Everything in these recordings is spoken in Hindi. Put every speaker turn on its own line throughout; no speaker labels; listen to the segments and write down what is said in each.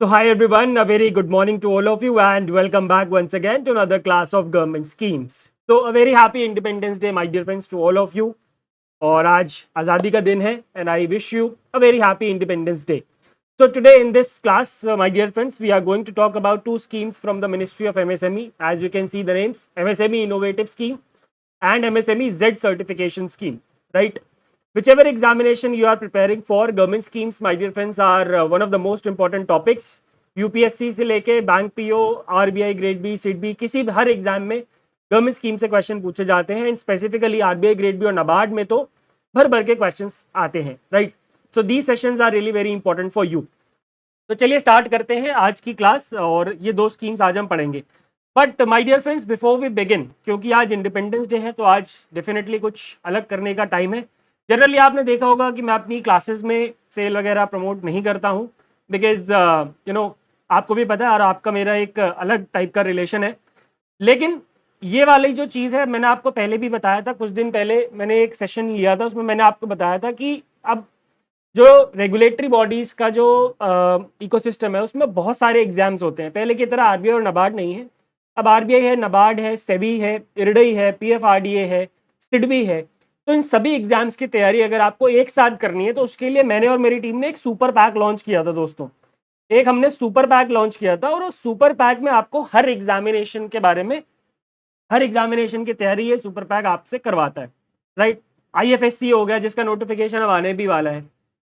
So hi everyone, a very good morning to all of you and welcome back once again to another class of government schemes. So a very happy Independence Day my dear friends to all of you. और आज आज़ादी का दिन है and I wish you a very happy Independence Day. So today in this class, my dear friends, we are going to talk about two schemes from the Ministry of MSME. As you can see the names, MSME Innovative Scheme and MSME Z Certification Scheme, right? Whichever examination you are preparing for, government schemes, my dear friends, are one of the most important topics. UPSC से लेके bank PO, RBI grade B, SEBI, किसी भी हर एग्जाम में गवर्नमेंट स्कीम से क्वेश्चन पूछे जाते हैं. And specifically RBI grade B और नाबार्ड में तो भर भर के क्वेश्चंस आते हैं, right? So these sessions are really very important for you. तो चलिए स्टार्ट करते हैं आज की क्लास और ये दो स्कीम्स आज हम पढ़ेंगे. But my dear friends, before we begin, क्योंकि आज इंडिपेंडेंस डे है तो आज डेफिनेटली कुछ अलग करने का टाइम है. जनरली आपने देखा होगा कि मैं अपनी क्लासेस में सेल वगैरह प्रमोट नहीं करता हूँ, बिकॉज आपको भी पता है और आपका मेरा एक अलग टाइप का रिलेशन है. लेकिन ये वाली जो चीज़ है, मैंने आपको पहले भी बताया था, कुछ दिन पहले मैंने एक सेशन लिया था, उसमें मैंने आपको बताया था कि अब जो रेगुलेटरी बॉडीज का जो इकोसिस्टम है उसमें बहुत सारे एग्जाम्स होते हैं. पहले की तरह आरबीआई और नाबार्ड नहीं है. अब आरबीआई है, नाबार्ड है, सेबी है, इरडई है, पीएफआरडीए है, सिडबी है. तो इन सभी एग्जाम्स की तैयारी अगर आपको एक साथ करनी है तो उसके लिए मैंने और मेरी टीम ने एक सुपर पैक लॉन्च किया था दोस्तों. एक हमने सुपर पैक लॉन्च किया था और उस सुपर पैक में आपको हर एग्जामिनेशन के बारे में, हर एग्जामिनेशन की तैयारी ये सुपर पैक आपसे करवाता है, राइट? आईएफएससी हो गया जिसका नोटिफिकेशन अब आने भी वाला है.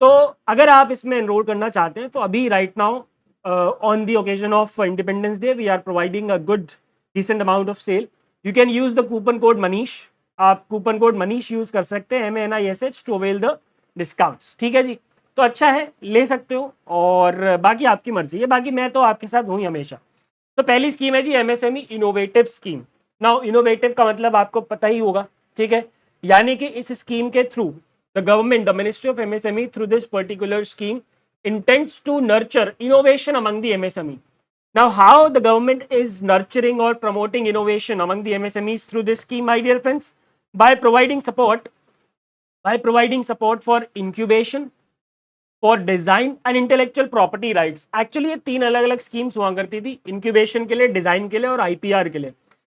तो अगर आप इसमें एनरोल करना चाहते हैं तो अभी right now on the occasion of independence day we are providing a good decent amount of sale. You can use the coupon code Manish. आप कूपन कोड मनीष यूज कर सकते हैं, MANISH, to avail the discounts. ठीक है जी, तो अच्छा है, ले सकते हो और बाकी आपकी मर्जी है. बाकी मैं तो आपके साथ हूँ ही हमेशा. तो पहली स्कीम है जी MSME innovative scheme. Now innovative का मतलब आपको पता ही होगा, ठीक है? यानी कि इस स्कीम के through the government, the Ministry of MSME, through this particular scheme, intends to nurture innovation among the MSME. Now, how the government is nurturing or promoting innovation among the MSMEs through this scheme, my dear friends? By providing support, for incubation, for design and intellectual property rights. Actually ये तीन अलग अलग स्कीम्स हुआ करती थी, इंक्यूबेशन के लिए, डिजाइन के लिए और आईपीआर के लिए.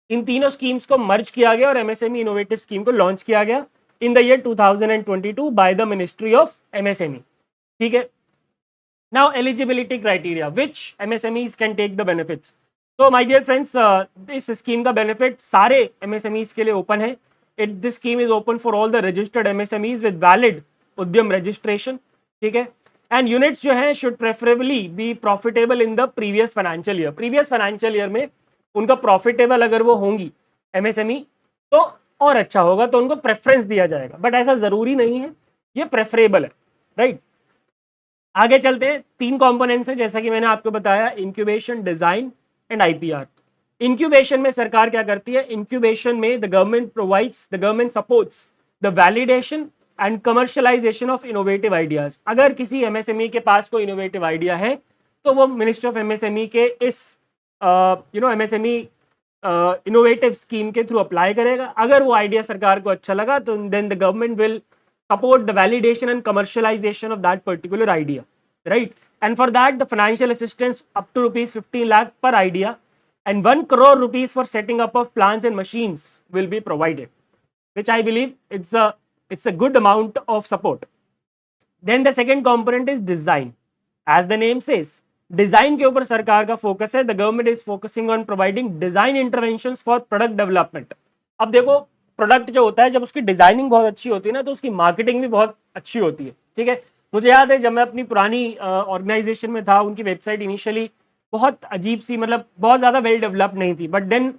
इन तीनों स्कीम्स को मर्ज किया गया और एमएसएमई इनोवेटिव स्कीम को लॉन्च किया गया in the year 2022 by the Ministry of MSME. ठीक है? Now eligibility criteria, which MSMEs can take the benefits. So my dear friends, इस स्कीम का बेनिफिट सारे MSMEs के लिए ओपन है. This scheme is open for all the registered MSMEs with valid उद्यम registration. ठीक है? And units जो है should preferably be profitable in the previous financial year. Previous financial year में उनका profitable अगर वो होंगी MSME तो और अच्छा होगा, तो उनको प्रेफरेंस दिया जाएगा. बट ऐसा जरूरी नहीं है, ये प्रेफरेबल है, राइट? आगे चलते हैं. तीन कंपोनेंट्स हैं जैसा कि मैंने आपको बताया, incubation, design and IPR. Incubation में सरकार क्या करती है? इंक्यूबेशन में the government supports the validation and commercialisation of innovative ideas. अगर किसी एमएसएमई के पास कोई इनोवेटिव आइडिया है तो वो मिनिस्ट्री ऑफ एमएसएमई के इस एमएसएमई इनोवेटिव स्कीम के थ्रू अप्लाई करेगा. अगर वो आइडिया सरकार को अच्छा लगा तो then the government will support the validation and commercialisation of that particular idea, right? And for that the financial assistance up to ₹15 lakh per idea and 1 crore rupees for setting up of plants and machines will be provided, which I believe it's a good amount of support. Then the second component is design. As the name says, design के ऊपर सरकार का फोकस है. The government is focusing on providing design interventions for product development. अब देखो, प्रोडक्ट जो होता है जब उसकी डिजाइनिंग बहुत अच्छी होती है ना तो उसकी मार्केटिंग भी बहुत अच्छी होती है. ठीक है? मुझे याद है जब मैं अपनी पुरानी ऑर्गेनाइजेशन में था, उनकी वेबसाइट इनिशियली बहुत अजीब सी, मतलब बहुत ज्यादा वेल डेवलप्ड नहीं थी. But then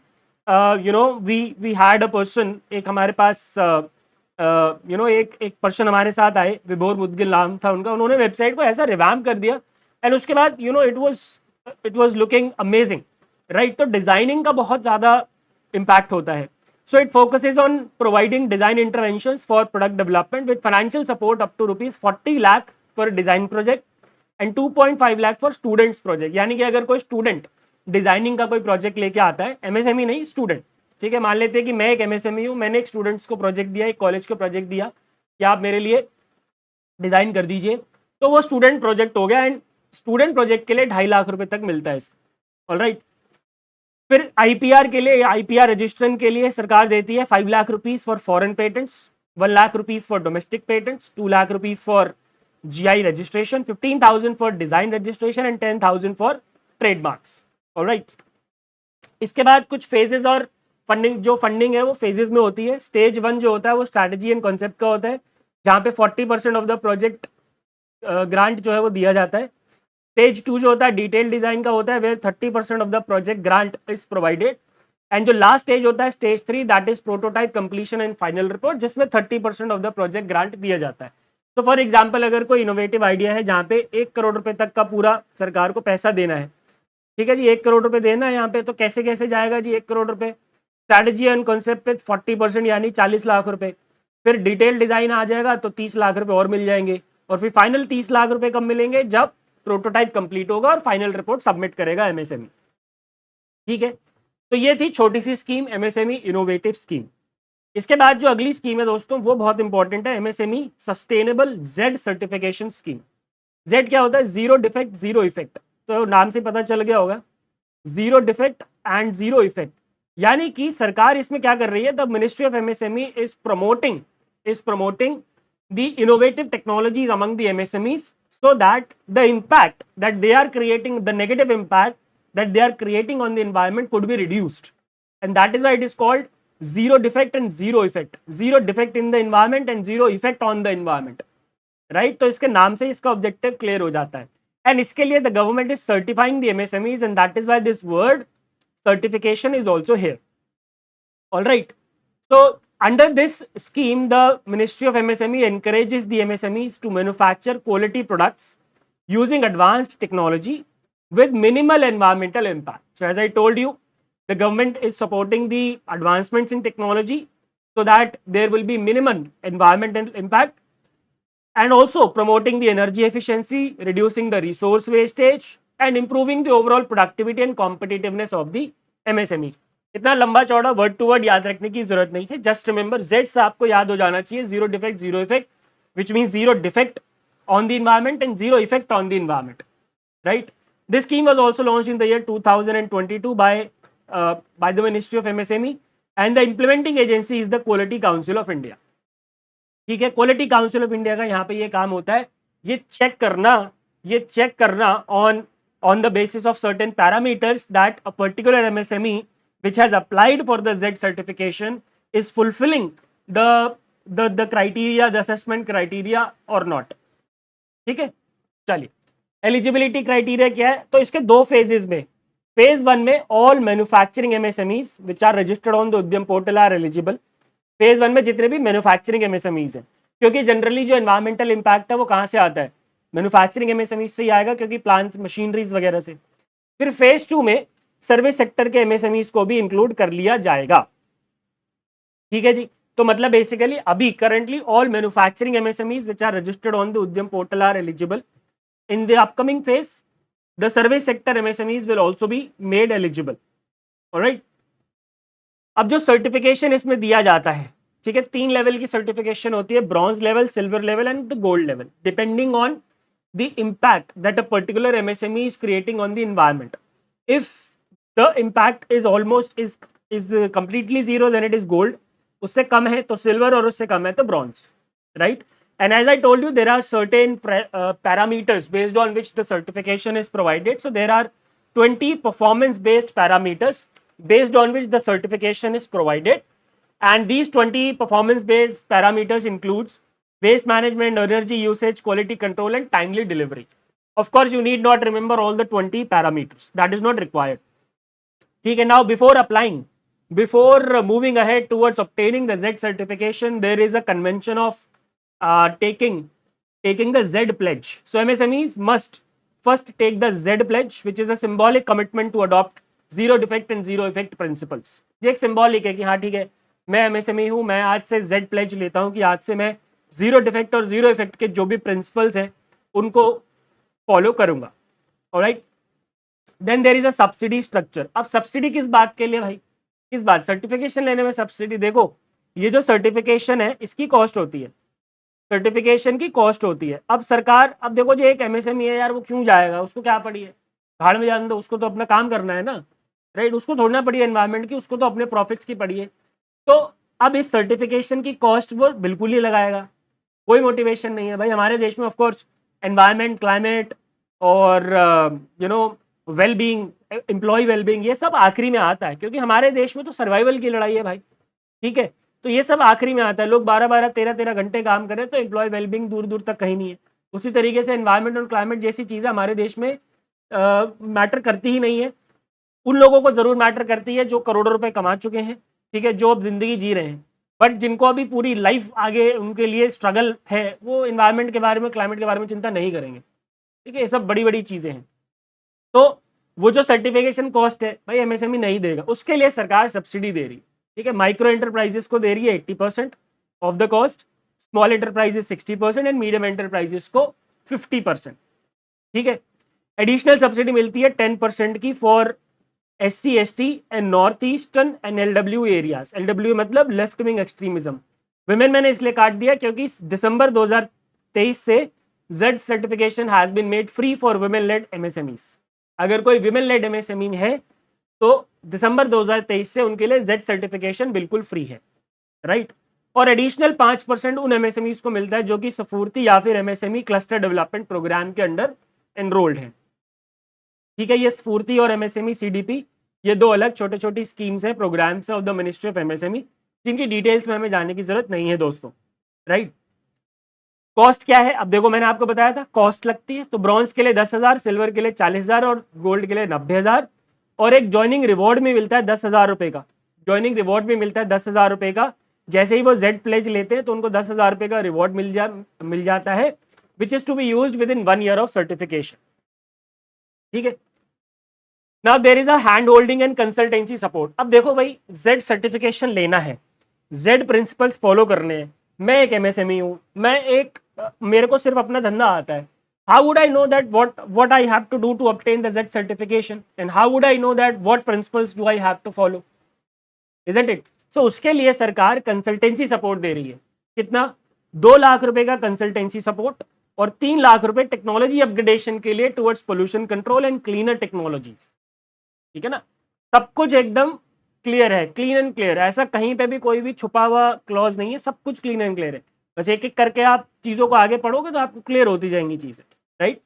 we had a person, एक हमारे पास एक पर्सन हमारे साथ आए, विभोर मुदगिल नाम था उनका. उन्होंने वेबसाइट को ऐसा रिवैम्प कर दिया एंड उसके बाद it was looking amazing, right? तो डिजाइनिंग का बहुत ज्यादा इम्पैक्ट होता है. So it focuses on providing design interventions for product development with financial support up to ₹40 lakh per design project and 2.5 lakh for students project. यानी कि अगर कोई स्टूडेंट डिजाइनिंग का कोई प्रोजेक्ट लेके आता है, एमएसएमई नहीं, स्टूडेंट, ठीक है? मान लेते हैं कि मैं एक एमएसएमई हूँ, मैंने एक स्टूडेंट्स को प्रोजेक्ट दिया, एक कॉलेज को प्रोजेक्ट दिया कि आप मेरे लिए डिजाइन कर दीजिए, तो वो स्टूडेंट प्रोजेक्ट हो गया. एंड स्टूडेंट प्रोजेक्ट के लिए 2.5 लाख रुपए तक मिलता है इसका। ऑलराइट, फिर आईपीआर के लिए, आईपीआर रजिस्ट्रेशन के लिए सरकार देती है 5 lakh rupees for foreign patents, 1 lakh rupees for domestic patents, 2 lakh rupees for GI registration, 15,000 for design registration and 10,000 for trademarks. Alright, इसके बाद कुछ फेजेस और फंडिंग, जो फंडिंग है वो फेजेस में होती है। स्टेज 1 जो होता है वो स्ट्रैटेजी एंड कॉन्सेप्ट का होता है, जहां पे 40% ऑफ द प्रोजेक्ट ग्रांट जो है वो दिया जाता है। स्टेज 2 जो होता है डिटेल डिजाइन का होता है, where 30% of the project grant is provided. And जो लास्ट स्टेज होता है stage 3, that is prototype completion and final report, जिसमें 30% ऑफ द प्रोजेक्ट ग्रांट दिया जाता है। तो फॉर एग्जाम्पल, अगर कोई इनोवेटिव आइडिया है जहाँ पे 1 करोड़ रुपए तक का पूरा सरकार को पैसा देना है, ठीक है जी, 1 करोड़ रुपए देना है यहाँ पे, तो कैसे कैसे जाएगा जी 1 करोड़ रुपए? स्ट्रैटेजी एंड कॉन्सेप्ट पे 40% यानी 40 लाख रुपए, फिर डिटेल डिजाइन आ जाएगा तो 30 लाख रुपए और मिल जाएंगे, और फिर फाइनल 30 लाख रुपए कब मिलेंगे? जब प्रोटोटाइप कंप्लीट होगा और फाइनल रिपोर्ट सबमिट करेगा एमएसएमई। ठीक है, तो ये थी छोटी सी स्कीम, एमएसएमई इनोवेटिव स्कीम। इसके बाद जो अगली स्कीम है दोस्तों वो बहुत इंपॉर्टेंट है, MSME sustainable Z certification scheme. Z क्या होता है? जीरो डिफेक्ट जीरो इफेक्ट, तो नाम से पता चल गया होगा, zero defect and zero effect. यानी कि सरकार इसमें क्या कर रही है? The ministry of MSME is promoting the innovative technologies among the MSMEs, so that the impact that they are creating, the negative impact that they are creating on the environment could be reduced, and that is why it is called zero defect and zero effect, zero defect in the environment and zero effect on the environment, right? तो इसके नाम से इसका ऑब्जेक्टिव क्लियर हो जाता है। एंड इसके लिए the government is certifying the MSMEs, and that is why this word certification is also here. All right, so under this scheme the Ministry of MSME encourages the MSMEs to manufacture quality products using advanced technology with minimal environmental impact. So as I told you, the government is supporting the advancements in technology so that there will be minimum environmental impact, and also promoting the energy efficiency, reducing the resource wastage and improving the overall productivity and competitiveness of the MSME. इतना लंबा चौड़ा वर्ड टू वर्ड याद रखने की जरूरत नहीं है, जस्ट रिमेंबर जेड से आपको याद हो जाना चाहिए, zero defect zero effect, which mean zero defect on the environment and zero effect on the environment, right? This scheme was also launched in the year 2022 by the Ministry of MSME, and the implementing agency is the Quality Council of India. ठीक है, क्वालिटी काउंसिल ऑफ इंडिया का यहाँ पे ये काम होता है, ये चेक करना on the basis of certain parameters that a particular MSME which has applied for the Z certification is fulfilling the criteria, the assessment criteria or not. ठीक है, चलिए एलिजिबिलिटी क्राइटेरिया क्या है? तो इसके दो फेजेस में, फेज 1 में all manufacturing MSMEs which are registered on the Udyam portal are eligible. Phase 1 में जितने भी मैन्युफैक्चरिंग एमएसएमईज हैं, क्योंकि जनरली जो एनवायरमेंटल इंपैक्ट है वो कहाँ से आता है? मैन्युफैक्चरिंग एमएसएमई से ही आएगा, क्योंकि प्लांट्स मशीनरीज वगैरह से। फिर फेज 2 में सर्विस सेक्टर के एमएसएमईज को भी इंक्लूड कर लिया जाएगा। ठीक है जी, तो मतलब बेसिकली अभी currently all manufacturing MSMEs which are registered on the Udyam portal are eligible. In the upcoming phase the service sector MSMEs will also be made eligible. Alright, अब जो सर्टिफिकेशन इसमें दिया जाता है, ठीक है, 3 लेवल की सर्टिफिकेशन होती है, bronze level, silver level and the gold level, depending on the impact that a particular MSME is creating on the environment. If the impact is completely zero, then it is gold. उससे कम है तो सिल्वर, और उससे कम है तो bronze, right? And as I told you, there are certain parameters based on which the certification is provided. So there are 20 performance based parameters based on which the certification is provided, and these 20 performance based parameters includes waste management, energy usage, quality control and timely delivery. Of course, you need not remember all the 20 parameters. That is not required. Okay, now before moving ahead towards obtaining the Z certification, there is a convention of taking the Z pledge. So MSMEs must first take the Z pledge, which is a symbolic commitment to adopt zero defect and zero effect principles. ये एक symbolic है कि हाँ ठीक है, मैं MSME हूँ, मैं आज से Z pledge लेता हूँ कि आज से मैं जीरो डिफेक्ट और जीरो इफेक्ट के जो भी प्रिंसिपल्स हैं उनको फॉलो करूंगा। Alright, then there is a subsidy structure. अब सब्सिडी किस बात के लिए भाई? किस बात? सर्टिफिकेशन लेने में सब्सिडी। देखो, ये जो सर्टिफिकेशन है इसकी कॉस्ट होती है, सर्टिफिकेशन की कॉस्ट होती है। अब सरकार, अब देखो जो एक एमएसएमई है यार, वो क्यों जाएगा, उसको क्या पड़ी है, भाड़ में जाने दो, उसको तो अपना काम करना है ना, राइट, उसको थोड़ी ना पड़ी है एनवायरमेंट की, उसको तो अपने प्रॉफिट्स की पड़ी है। तो अब इस सर्टिफिकेशन की कॉस्ट वो बिल्कुल ही लगाएगा, कोई मोटिवेशन नहीं है भाई। हमारे देश में ऑफकोर्स एनवायरमेंट, क्लाइमेट और well being, employ well being, ये सब आखिरी में आता है, क्योंकि हमारे देश में तो सर्वाइवल की लड़ाई है भाई, ठीक है। तो ये सब आखिरी में आता है, लोग 12-12, 13-13 घंटे काम करें तो एम्प्लॉय वेलबींग दूर दूर तक कहीं नहीं है। उसी तरीके से एनवायरमेंट और क्लाइमेट जैसी चीजें हमारे देश में मैटर करती ही नहीं है। उन लोगों को जरूर मैटर करती है जो करोड़ों रुपए कमा चुके हैं, ठीक है, जो अब जिंदगी जी रहे हैं, बट जिनको अभी पूरी लाइफ आगे उनके लिए स्ट्रगल है, वो एनवायरमेंट के बारे में, क्लाइमेट के बारे में चिंता नहीं करेंगे, ठीक है। ये सब बड़ी बड़ी चीजें हैं। तो वो जो सर्टिफिकेशन कॉस्ट है भाई एमएसएमई नहीं देगा, उसके लिए सरकार सब्सिडी दे रही है, ठीक है। माइक्रो एंटरप्राइजेस को दे रही है 80% of the cost, small enterprises 60% and medium enterprises को 50%, ठीक है। एडिशनल सब्सिडी मिलती है 10% की for SC ST and north eastern and LW areas. LW मतलब लेफ्ट विंग एक्सट्रीमिज्म। विमेन मैंने इसलिए काट दिया क्योंकि दिसंबर 2023 से Z certification has been made free for women led MSMEs। अगर कोई विमेन लेड MSME है तो दिसंबर 2023 से उनके लिए Z सर्टिफिकेशन बिल्कुल फ्री है, राइट। और एडिशनल 5% उन MSMEs को मिलता है जो कि स्फूर्ति या फिर MSME क्लस्टर डेवलपमेंट प्रोग्राम के अंडर एनरोल्ड है, ठीक है। ये स्फूर्ति और MSME CDP, ये दो अलग छोटे छोटी स्कीम्स है, प्रोग्राम्स है of the ministry of MSME, जिनकी डिटेल्स में हमें जाने की जरूरत नहीं है दोस्तों, राइट। कॉस्ट क्या है, अब देखो मैंने आपको बताया था कॉस्ट लगती है, तो ब्रॉन्ज के लिए 10,000, सिल्वर के लिए 40,000 और गोल्ड के लिए 90,000, और एक ज्वाइनिंग रिवॉर्ड में मिलता है 10,000 रुपए का, ज्वाइनिंग रिवॉर्ड में मिलता है 10,000 रुपए का। जैसे ही वो Z प्लेज लेते हैं तो उनको 10,000 रुपए का रिवॉर्ड मिल जाता है, which is to be used within 1 year of certification, ठीक है। Now there is a hand holding and consultancy support. अब देखो भाई Z सर्टिफिकेशन लेना है, Z प्रिंसिपल्स फॉलो करने हैं, मैं एक MSME हूं, मैं एक मेरे को सिर्फ अपना धंधा आता है, how would I know that what I have to do to obtain the Z certification and how would I know that what principles do I have to follow, isn't it? So उसके लिए सरकार कंसल्टेंसी सपोर्ट दे रही है, कितना, 2 लाख रुपए का कंसल्टेंसी सपोर्ट और 3 लाख रुपए टेक्नोलॉजी अपग्रेडेशन के लिए towards pollution control and cleaner technologies, ठीक है ना। सब कुछ एकदम क्लियर है, क्लीन एंड क्लियर, ऐसा कहीं पे भी कोई भी छुपा हुआ क्लॉज नहीं है, सब कुछ क्लीन एंड क्लियर है। बस एक एक करके आप चीजों को आगे पढ़ोगे तो आपको क्लियर होती जाएंगी चीजें, right.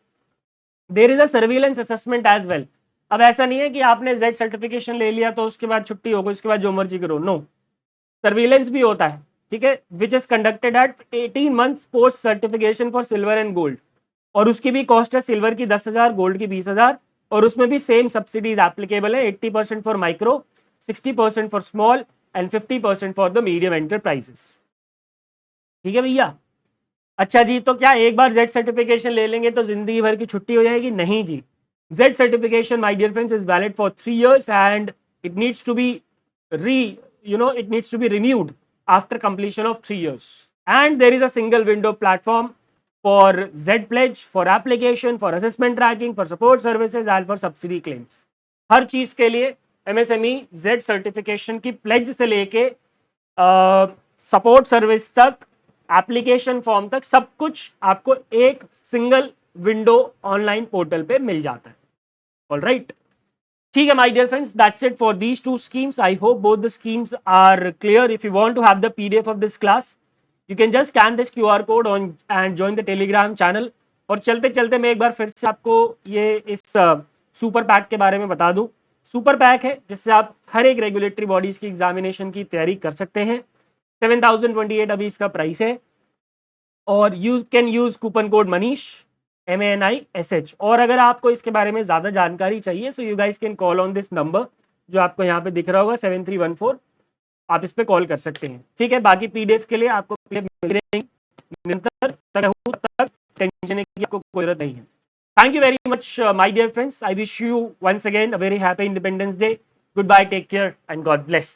There is a surveillance assessment as well. अब ऐसा नहीं है कि आपने Z सर्टिफिकेशन ले लिया तो उसके बाद छुट्टी हो गई, उसके बाद जो मर्जी करो, नो, सर्विलेंस भी होता है, ठीक है, which is conducted at 18 months post certification for silver and gold, और उसकी भी कॉस्ट है, सिल्वर की 10,000, गोल्ड की 20,000, और उसमें भी सेम सब्सिडीज एप्लीकेबल है, 80% for micro, 60% for small and 50% for the medium enterprises, ठीक है भैया। अच्छा जी, तो क्या एक बार Z सर्टिफिकेशन ले लेंगे तो जिंदगी भर की छुट्टी हो जाएगी? नहीं जी, Z certification, my dear friends, is valid for 3 years and it needs to be it needs to be renewed after completion of 3 years. And there is a single window platform for Z pledge, for application, for assessment tracking, for support services and for subsidy claims. हर चीज के लिए MSME Z सर्टिफिकेशन की प्लेज से लेके सपोर्ट सर्विस तक, एप्लीकेशन फॉर्म तक, सब कुछ आपको एक सिंगल विंडो ऑनलाइन पोर्टल पे मिल जाता है। All right, ठीक है my dear friends, that's it for these two schemes. I hope both the schemes are clear. If you want to have the PDF of this class, you can just scan this QR code on and join the Telegram channel. और चलते चलते मैं एक बार फिर से आपको ये इस सुपर पैक के बारे में बता दूं। सुपर पैक है जिससे आप हर एक रेगुलेटरी बॉडीज की एग्जामिनेशन की तैयारी कर सकते हैं। 7028 अभी इसका प्राइस है, और you can use coupon code Manish MANISH। और अगर आपको इसके बारे में ज्यादा जानकारी चाहिए so you guys can call on this number जो आपको यहाँ पे दिख रहा होगा 7314, आप इस पे कॉल कर सकते हैं, ठीक है। बाकी PDF के लिए आपको PDF मिल रहेंगे निरंतर, तक टेंशन की आपको कोई जरूरत नहीं है। Thank you very much my dear friends, I wish you once again a very happy independence day. Goodbye, take care and God bless.